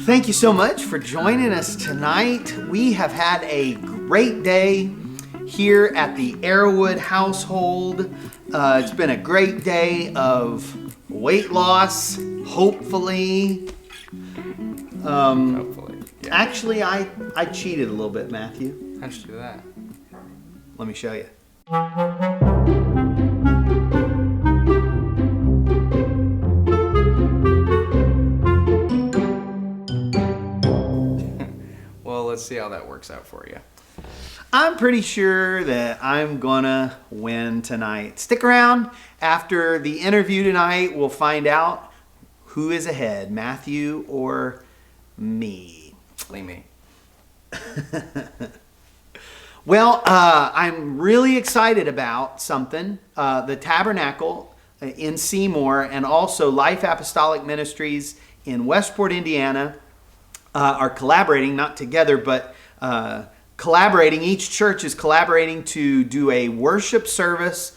Thank you so much for joining us tonight. We have had a great day here at the Arrowwood household. It's been a great day of weight loss, hopefully. Hopefully. Yeah. Actually, I cheated a little bit, Matthew. How'd you do that? Let me show you. Well, let's see how that works out for you. I'm pretty sure that I'm gonna win tonight. Stick around. After the interview tonight, we'll find out who is ahead, Matthew or me. Leave me. Well, I'm really excited about something. The Tabernacle in Seymour and also Life Apostolic Ministries in Westport, Indiana are collaborating, not together, but collaborating. Each church is collaborating to do a worship service,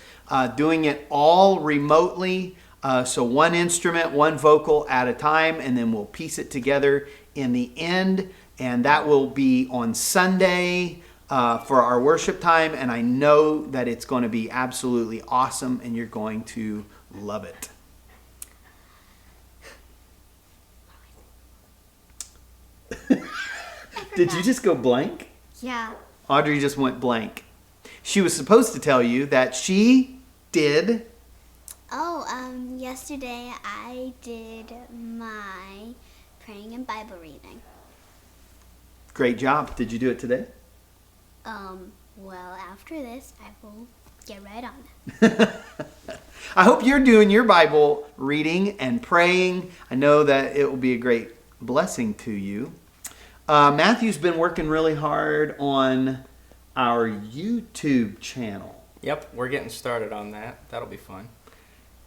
doing it all remotely. So one instrument, one vocal at a time, and then we'll piece it together in the end. And that will be on Sunday for our worship time. And I know that it's going to be absolutely awesome and you're going to love it. Did you just go blank? Yeah. Audrey just went blank. She was supposed to tell you that she did. Yesterday I did my praying and Bible reading. Great job. Did you do it today? Well, after this, I will get right on it. I hope you're doing your Bible reading and praying. I know that it will be a great blessing to you. Matthew's been working really hard on our YouTube channel. Yep, we're getting started on that. That'll be fun.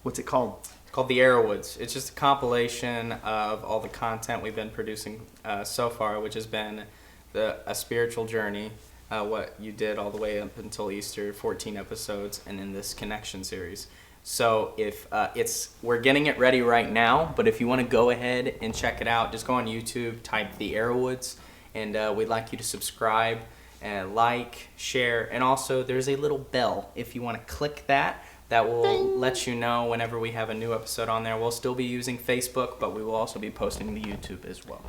What's it called? It's called The Arrowwoods. It's just a compilation of all the content we've been producing so far, which has been a spiritual journey, what you did all the way up until Easter, 14 episodes, and in this connection series. So if we're getting it ready right now, but if you want to go ahead and check it out, just go on YouTube, type The Arrowwoods, and we'd like you to subscribe and like, share, and also there's a little bell. If you want to click that, that will let you know whenever we have a new episode on there. We'll still be using Facebook, but we will also be posting to YouTube as well.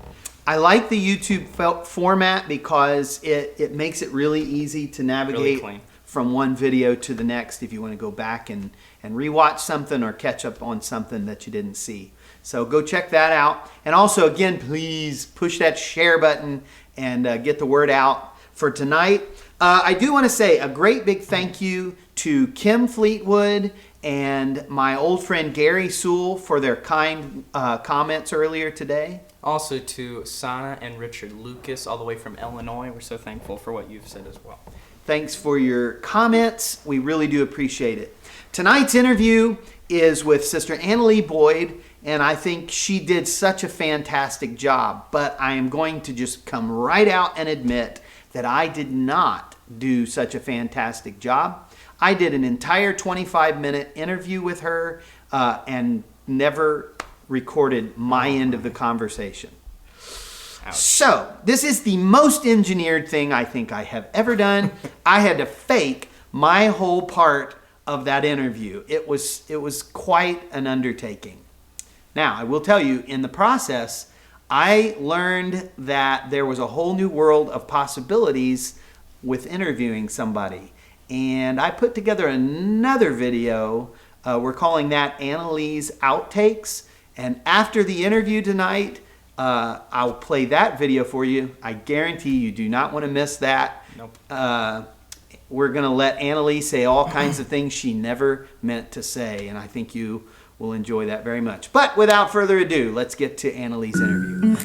I like the YouTube format because it makes it really easy to navigate Really from one video to the next if you want to go back and rewatch something or catch up on something that you didn't see. So go check that out. And also, again, please push that share button and get the word out for tonight. I do want to say a great big thank you to Kim Fleetwood and my old friend Gary Sewell for their kind comments earlier today. Also to Sana and Richard Lucas, all the way from Illinois. We're so thankful for what you've said as well. Thanks for your comments. We really do appreciate it. Tonight's interview is with Sister Anna-Leigh Boyd, and I think she did such a fantastic job. But I am going to just come right out and admit that I did not do such a fantastic job. I did an entire 25-minute interview with her and never recorded my end of the conversation. Ouch. So, this is the most engineered thing I think I have ever done. I had to fake my whole part of that interview. It was quite an undertaking. Now, I will tell you, in the process, I learned that there was a whole new world of possibilities with interviewing somebody. And I put together another video. We're calling that Anna-Leigh's Outtakes. And after the interview tonight, I'll play that video for you. I guarantee you do not want to miss that. Nope. We're going to let Anna-Leigh say all kinds of things she never meant to say. And I think you will enjoy that very much. But without further ado, let's get to Anna-Leigh's interview.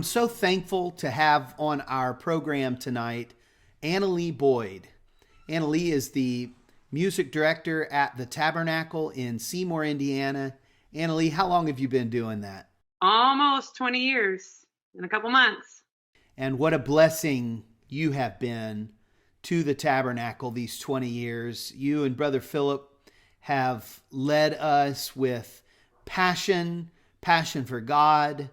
I'm so thankful to have on our program tonight Anna-Leigh Boyd. Anna-Leigh is the music director at the Tabernacle in Seymour, Indiana. Anna-Leigh, how long have you been doing that? Almost 20 years in a couple months. And what a blessing you have been to the Tabernacle these 20 years. You and Brother Philip have led us with passion for God,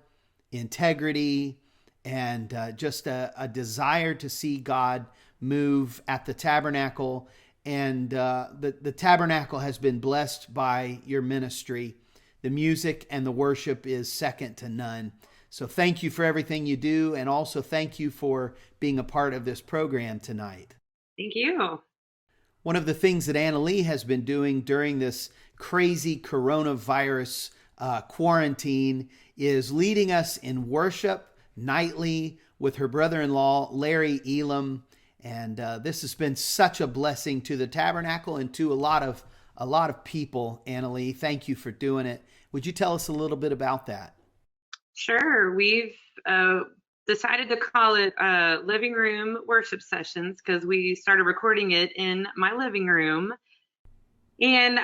integrity, and just a desire to see God move at the Tabernacle. And the Tabernacle has been blessed by your ministry. The music and the worship is second to none. So thank you for everything you do, and also thank you for being a part of this program tonight. Thank you. One of the things that Anna-Leigh has been doing during this crazy coronavirus quarantine is leading us in worship nightly with her brother-in-law, Larry Elam. And this has been such a blessing to the Tabernacle and to a lot of people. Anna-Leigh, thank you for doing it. Would you tell us a little bit about that? Sure. We've decided to call it living room worship sessions because we started recording it in my living room. And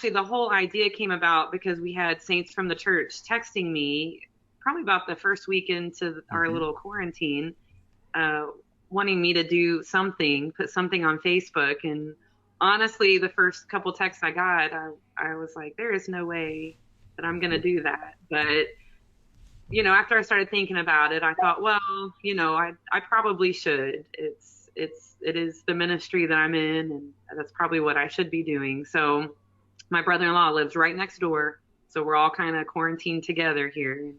the whole idea came about because we had saints from the church texting me probably about the first week into our little quarantine, wanting me to do something, put something on Facebook. And honestly, the first couple texts I got, I was like, there is no way that I'm going to do that. But, after I started thinking about it, I thought, well, I probably should. It is the ministry that I'm in, and that's probably what I should be doing. So my brother-in-law lives right next door. So we're all kind of quarantined together here.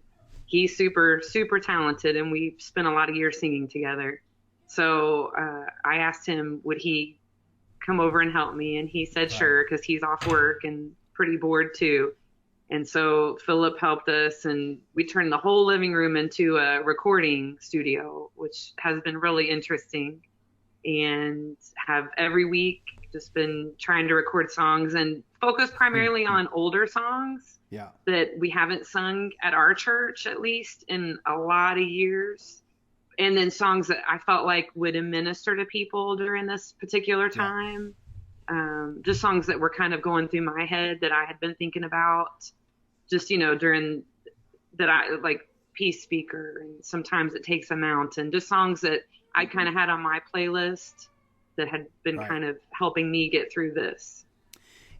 He's super, super talented, and we've spent a lot of years singing together. So I asked him, would he come over and help me? And he said, sure, because he's off work and pretty bored too. And so Philip helped us, and we turned the whole living room into a recording studio, which has been really interesting, and have every week just been trying to record songs and focus primarily on older songs that we haven't sung at our church, at least in a lot of years. And then songs that I felt like would minister to people during this particular time. Just songs that were kind of going through my head that I had been thinking about just, during that I like Peace Speaker, and Sometimes It Takes a Mountain, just songs that I kind of had on my playlist that had been kind of helping me get through this.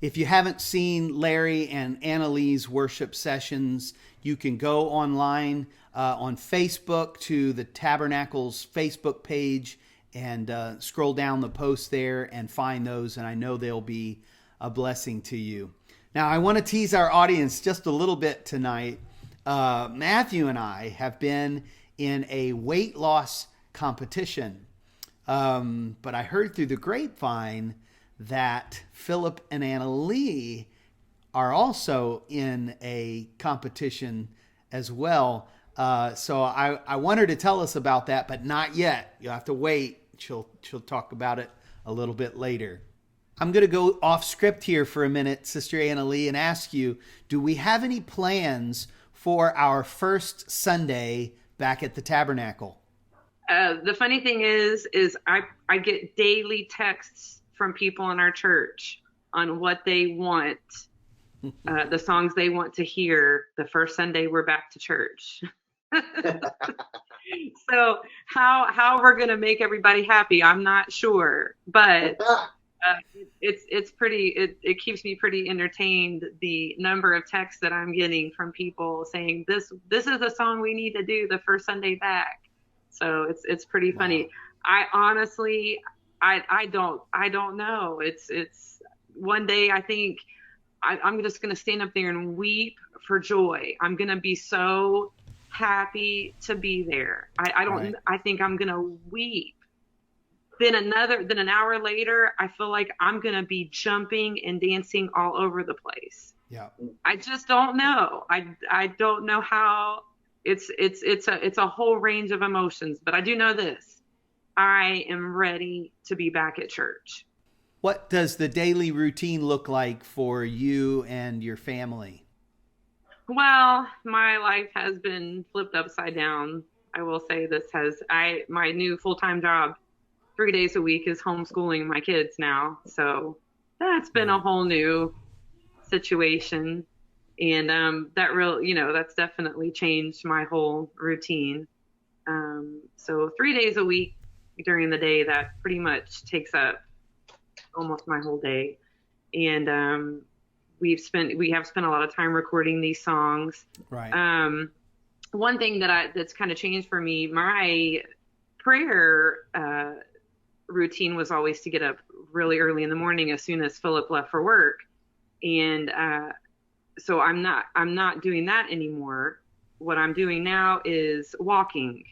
If you haven't seen Larry and Anna-Leigh's worship sessions, you can go online on Facebook to the Tabernacle's Facebook page and scroll down the post there and find those, and I know they'll be a blessing to you. Now, I want to tease our audience just a little bit tonight. Matthew and I have been in a weight loss competition, but I heard through the grapevine that Philip and Anna-Leigh are also in a competition as well. So I want her to tell us about that, but not yet. You'll have to wait. She'll talk about it a little bit later. I'm going to go off script here for a minute, Sister Anna-Leigh, and ask you, do we have any plans for our first Sunday back at the Tabernacle? The funny thing is I get daily texts from people in our church on what they want, the songs they want to hear the first Sunday we're back to church. So how we're going to make everybody happy, I'm not sure, but it keeps me pretty entertained, the number of texts that I'm getting from people saying this is a song we need to do the first Sunday back. So it's pretty funny. I honestly I don't know. It's one day I think I'm just going to stand up there and weep for joy. I'm going to be so happy to be there. I think I'm going to weep. Then an hour later, I feel like I'm going to be jumping and dancing all over the place. Yeah. I just don't know. I don't know how. It's a whole range of emotions, but I do know this. I am ready to be back at church. What does the daily routine look like for you and your family? Well, my life has been flipped upside down. I will say this has my new full-time job 3 days a week is homeschooling my kids now. So that's been a Right. whole new situation. And that's definitely changed my whole routine. So 3 days a week during the day, that pretty much takes up almost my whole day. And we have spent a lot of time recording these songs. Right. One thing that's kind of changed for me, my prayer routine was always to get up really early in the morning as soon as Philip left for work, and so I'm not doing that anymore. What I'm doing now is walking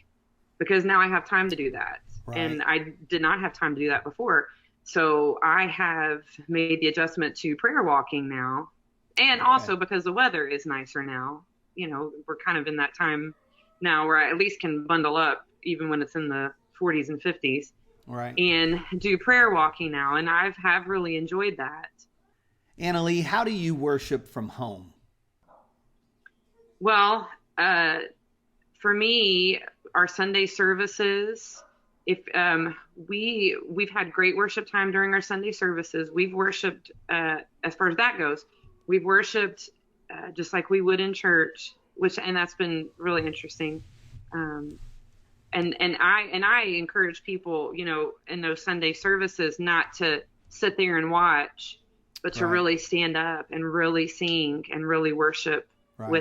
because now I have time to do that, Right. and I did not have time to do that before. So I have made the adjustment to prayer walking now, and also because the weather is nicer now. We're kind of in that time now where I at least can bundle up even when it's in the 40s and 50s Right. and do prayer walking now. And have really enjoyed that. Anna-Leigh, how do you worship from home? Well, for me, our Sunday services, if we've had great worship time during our Sunday services. We've worshiped, as far as that goes, we've worshiped just like we would in church, and that's been really interesting. And I encourage people, in those Sunday services, not to sit there and watch, but to Right. really stand up and really sing and really worship Right.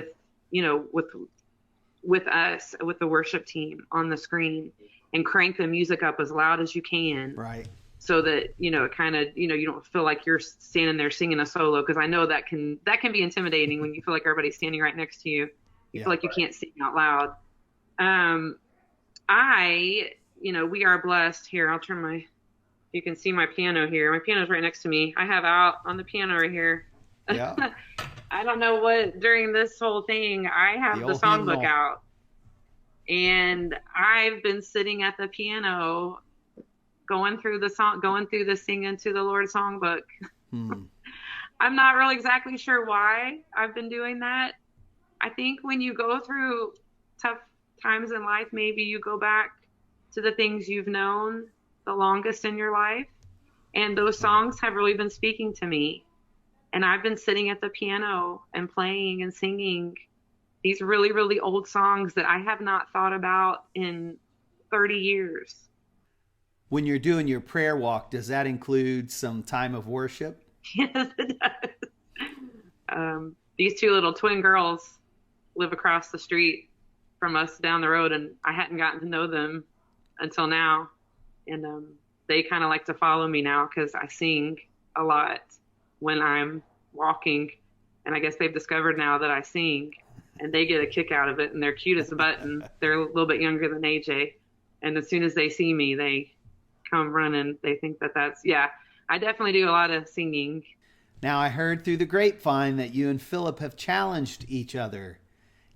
with us, with the worship team on the screen, and crank the music up as loud as you can. Right. So that, it kind of, you don't feel like you're standing there singing a solo. Cause I know that can be intimidating when you feel like everybody's standing right next to you. You Yeah. feel like you can't sing out loud. We are blessed here. You can see my piano here. My piano's right next to me. I have out on the piano right here. Yeah. I don't know during this whole thing, I have The the old songbook hymnal. out, and I've been sitting at the piano going through the singing to the Lord songbook. Hmm. I'm not really exactly sure why I've been doing that. I think when you go through tough times in life, maybe you go back to the things you've known the longest in your life. And those songs have really been speaking to me. And I've been sitting at the piano and playing and singing these really, really old songs that I have not thought about in 30 years. When you're doing your prayer walk, does that include some time of worship? Yes, it does. These two little twin girls live across the street from us down the road, and I hadn't gotten to know them until now. And they kind of like to follow me now because I sing a lot when I'm walking. And I guess they've discovered now that I sing, and they get a kick out of it, and they're cute as a button. They're a little bit younger than AJ. And as soon as they see me, they come running. They think I definitely do a lot of singing. Now, I heard through the grapevine that you and Philip have challenged each other.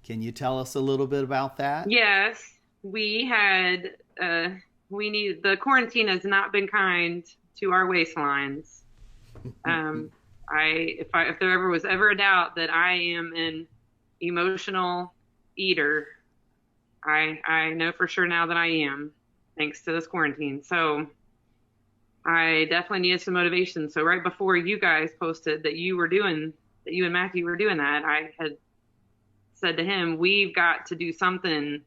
Can you tell us a little bit about that? Yes, we had, the quarantine has not been kind to our waistlines. If there ever was ever a doubt that I am an emotional eater, I know for sure now that I am, thanks to this quarantine. So I definitely needed some motivation. So right before you guys posted that you and Matthew were doing that, I had said to him, we've got to do something.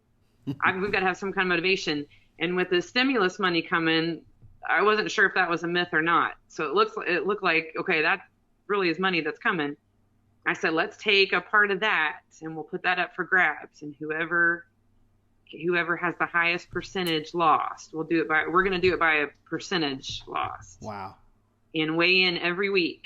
We've got to have some kind of motivation. And with the stimulus money coming, I wasn't sure if that was a myth or not. So it looked like, okay, that really is money that's coming. I said, let's take a part of that and we'll put that up for grabs. And whoever has the highest percentage lost, we're going to do it by a percentage lost. Wow. And weigh in every week.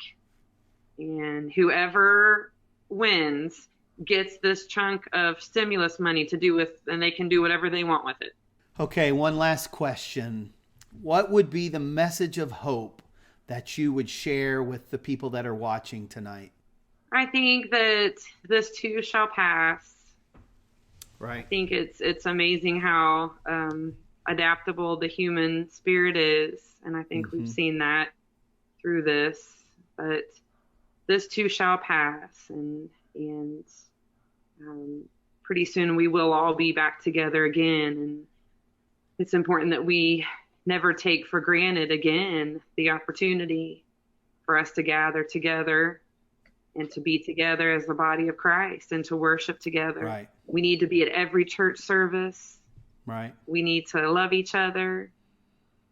And whoever wins gets this chunk of stimulus money to do with, and they can do whatever they want with it. Okay, one last question. What would be the message of hope that you would share with the people that are watching tonight? I think that this too shall pass. Right. I think it's amazing how adaptable the human spirit is, and I think we've seen that through this. But this too shall pass, and pretty soon we will all be back together again. And it's important that we never take for granted again the opportunity for us to gather together and to be together as the body of Christ and to worship together. Right. We need to be at every church service. Right. We need to love each other.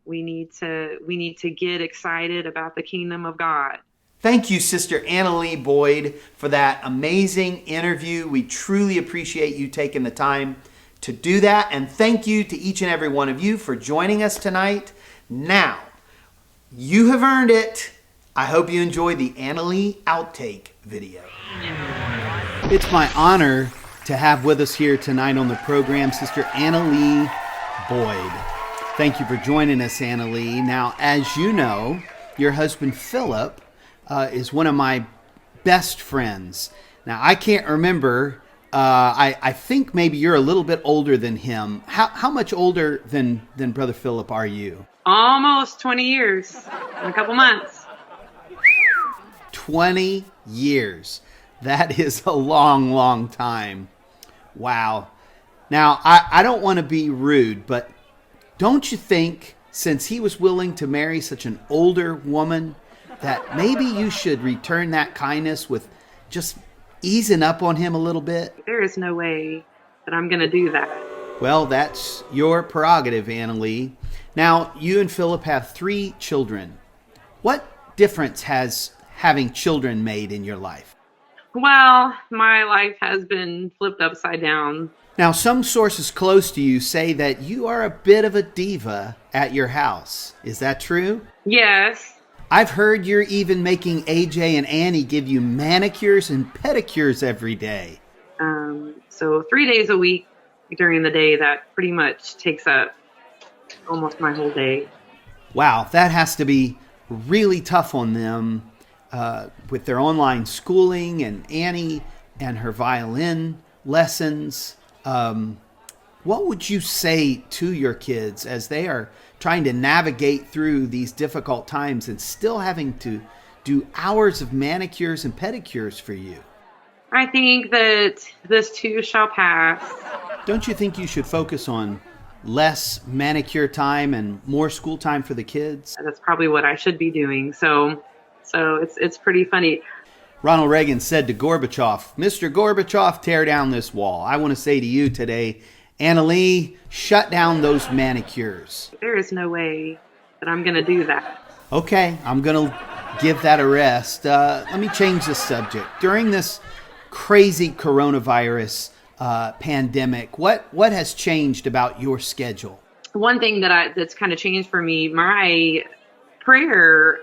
We need to get excited about the kingdom of God. Thank you, Sister Anna-Leigh Boyd, for that amazing interview. We truly appreciate you taking the time to do that. And thank you to each and every one of you for joining us tonight. Now, you have earned it. I hope you enjoy the Anna-Leigh outtake video. It's my honor to have with us here tonight on the program Sister Anna-Leigh Boyd. Thank you for joining us, Anna-Leigh. Now, as you know, your husband Philip is one of my best friends. Now, I can't remember. I think maybe you're a little bit older than him. How much older than Brother Philip are you? Almost 20 years in a couple months. 20 years. That is a long, long time. Wow. Now, I don't want to be rude, but don't you think, since he was willing to marry such an older woman, that maybe you should return that kindness with just easing up on him a little bit? There is no way that I'm going to do that. Well, that's your prerogative, Anna-Leigh. Now, you and Philip have 3 children. What difference has having children made in your life? Well, my life has been flipped upside down. Now, some sources close to you say that you are a bit of a diva at your house. Is that true? Yes. I've heard you're even making AJ and Annie give you manicures and pedicures every day. So 3 days a week during the day, that pretty much takes up almost my whole day. Wow, that has to be really tough on them with their online schooling and Annie and her violin lessons. What would you say to your kids as they are trying to navigate through these difficult times and still having to do hours of manicures and pedicures for you? I think that this too shall pass. Don't you think you should focus on less manicure time and more school time for the kids? That's probably what I should be doing. So it's pretty funny. Ronald Reagan said to Gorbachev, "Mr. Gorbachev, tear down this wall." I want to say to you today, Anna-Leigh, shut down those manicures. There is no way that I'm going to do that. Okay, I'm going to give that a rest. Let me change the subject. During this crazy coronavirus pandemic, what has changed about your schedule? One thing that's kind of changed for me, my prayer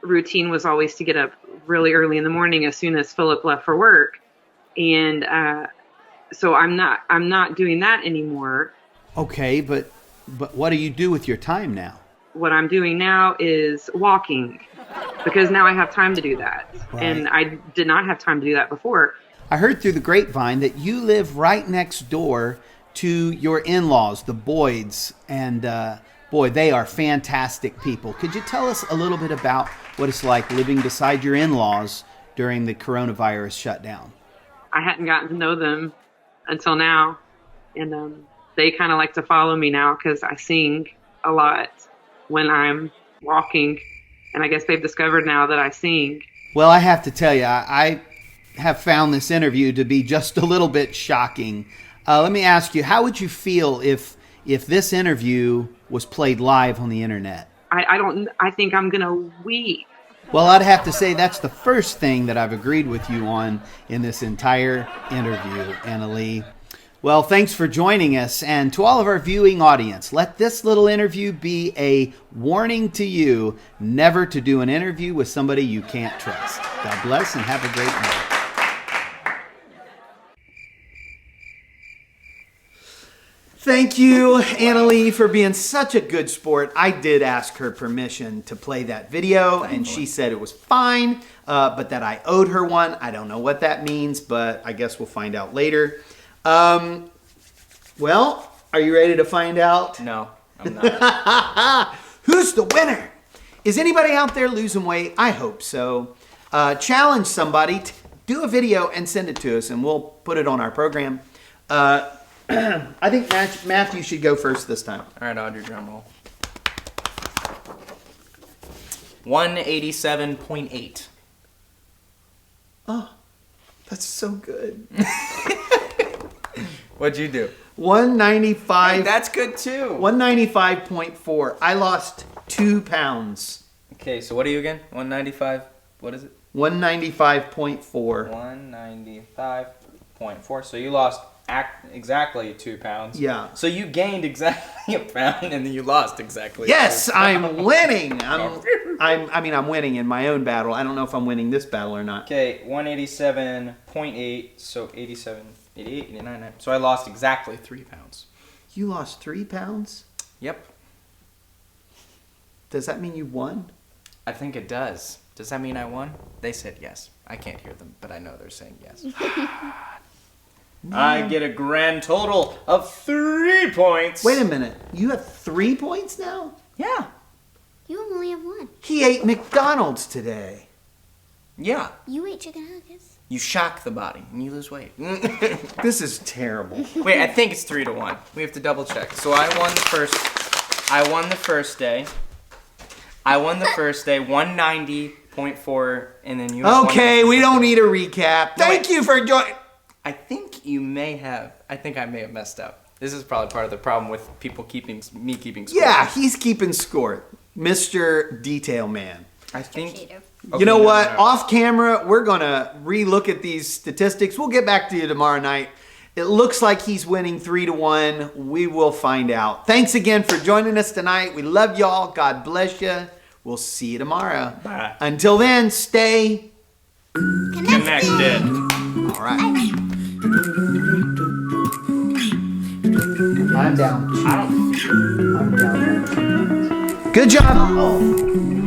routine was always to get up really early in the morning as soon as Philip left for work. And so I'm not doing that anymore. Okay, but what do you do with your time now? What I'm doing now is walking, because now I have time to do that. Right. And I did not have time to do that before. I heard through the grapevine that you live right next door to your in-laws, the Boyds, and boy, they are fantastic people. Could you tell us a little bit about what it's like living beside your in-laws during the coronavirus shutdown? I hadn't gotten to know them until now, and they kind of like to follow me now because I sing a lot when I'm walking, and I guess they've discovered now that I sing. Well, I have to tell you, I have found this interview to be just a little bit shocking. Let me ask you, how would you feel if this interview was played live on the internet? I think I'm gonna weep. Well, I'd have to say that's the first thing that I've agreed with you on in this entire interview, Anna-Leigh. Well, thanks for joining us. And to all of our viewing audience, let this little interview be a warning to you never to do an interview with somebody you can't trust. God bless and have a great night. Thank you, Anna-Leigh, for being such a good sport. I did ask her permission to play that video, and she said it was fine, but that I owed her one. I don't know what that means, but I guess we'll find out later. Well, are you ready to find out? No, I'm not. Who's the winner? Is anybody out there losing weight? I hope so. Challenge somebody. do a video and send it to us, and we'll put it on our program. I think Matthew should go first this time. All right, Audrey, drum roll. 187.8. Oh, that's so good. What'd you do? 195. Hey, that's good too. 195.4. I lost 2 pounds. Okay, so what are you again? 195. What is it? 195.4. 195.4. So you lost exactly 2 pounds. Yeah. So you gained exactly a pound, and then you lost exactly. Yes, 2 pounds. I'm winning. I'm winning in my own battle. I don't know if I'm winning this battle or not. Okay, 187.8. So 87, 88, 89. 90. So I lost exactly 3 pounds. You lost 3 pounds? Yep. Does that mean you won? I think it does. Does that mean I won? They said yes. I can't hear them, but I know they're saying yes. I get a grand total of 3 points. Wait a minute. You have 3 points now? Yeah. You only have 1. He ate McDonald's today. Yeah. You ate chicken nuggets. You shock the body and you lose weight. This is terrible. Wait, I think it's 3-1. We have to double check. So I won the first day. 190.4, and then you. Okay, we don't need a recap. Thank you for joining. I think I may have messed up. This is probably part of the problem with people keeping score. Yeah, he's keeping score. Mr. Detail Man. I think. Cheater. You know what? Off camera, we're going to re-look at these statistics. We'll get back to you tomorrow night. It looks like he's winning 3-1. We will find out. Thanks again for joining us tonight. We love y'all. God bless you. We'll see you tomorrow. Bye. Until then, stay Connected. all right. I'm down. I'm down. Good job.